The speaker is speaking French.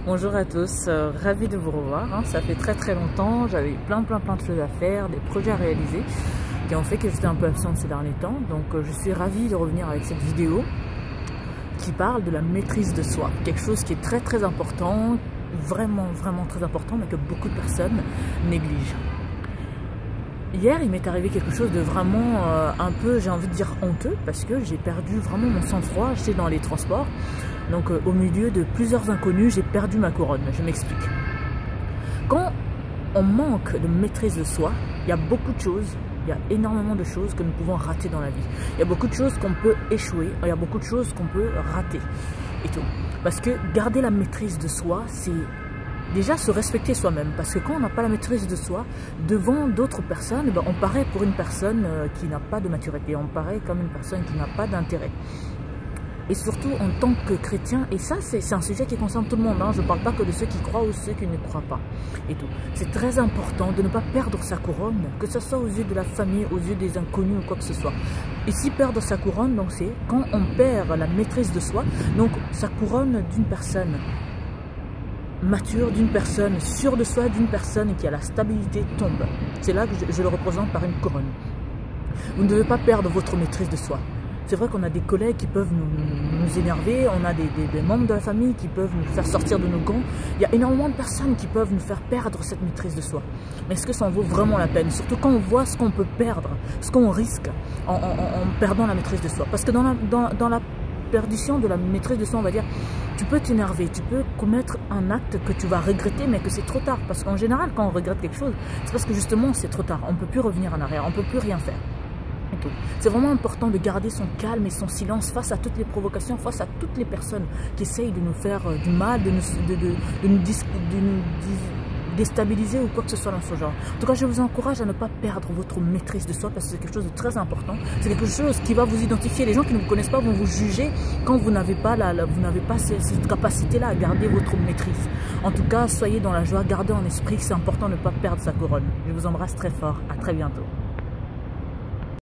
Bonjour à tous, ravi de vous revoir. Ça fait très longtemps, j'avais plein de choses à faire, des projets à réaliser qui ont fait que j'étais un peu absente ces derniers temps. Donc je suis ravie de revenir avec cette vidéo qui parle de la maîtrise de soi. Quelque chose qui est très important, vraiment très important, mais que beaucoup de personnes négligent. Hier, il m'est arrivé quelque chose de vraiment un peu, j'ai envie de dire honteux, parce que j'ai perdu vraiment mon sang-froid. J'étais dans les transports, donc au milieu de plusieurs inconnus, j'ai perdu ma couronne. Je m'explique. Quand on manque de maîtrise de soi, il y a beaucoup de choses, il y a énormément de choses que nous pouvons rater dans la vie. Il y a beaucoup de choses qu'on peut échouer, il y a beaucoup de choses qu'on peut rater et tout. Parce que garder la maîtrise de soi, c'est déjà se respecter soi-même, parce que quand on n'a pas la maîtrise de soi, devant d'autres personnes, on paraît pour une personne qui n'a pas de maturité, on paraît comme une personne qui n'a pas d'intérêt. Et surtout en tant que chrétien, et ça c'est un sujet qui concerne tout le monde, je ne parle pas que de ceux qui croient ou ceux qui ne croient pas. Et tout. C'est très important de ne pas perdre sa couronne, que ce soit aux yeux de la famille, aux yeux des inconnus ou quoi que ce soit. Ici, perdre sa couronne, donc c'est quand on perd la maîtrise de soi, donc sa couronne d'une personne mature, d'une personne sûre de soi, d'une personne qui a la stabilité tombe. C'est là que je le représente par une couronne. Vous ne devez pas perdre votre maîtrise de soi. C'est vrai qu'on a des collègues qui peuvent nous énerver, on a des membres de la famille qui peuvent nous faire sortir de nos gonds. Il y a énormément de personnes qui peuvent nous faire perdre cette maîtrise de soi. Mais est-ce que ça en vaut vraiment la peine? Surtout quand on voit ce qu'on peut perdre, ce qu'on risque en perdant la maîtrise de soi. Parce que dans la perdition de la maîtrise de soi, on va dire, tu peux t'énerver, tu peux commettre un acte que tu vas regretter, mais que c'est trop tard. Parce qu'en général, quand on regrette quelque chose, c'est parce que justement c'est trop tard. On ne peut plus revenir en arrière, on ne peut plus rien faire. C'est vraiment important de garder son calme et son silence face à toutes les provocations, face à toutes les personnes qui essayent de nous faire du mal, de nous déstabiliser ou quoi que ce soit dans ce genre. En tout cas, je vous encourage à ne pas perdre votre maîtrise de soi, parce que c'est quelque chose de très important. C'est quelque chose qui va vous identifier. Les gens qui ne vous connaissent pas vont vous juger quand vous n'avez pas, cette capacité-là à garder votre maîtrise. En tout cas, soyez dans la joie, gardez en esprit que c'est important de ne pas perdre sa couronne. Je vous embrasse très fort. À très bientôt.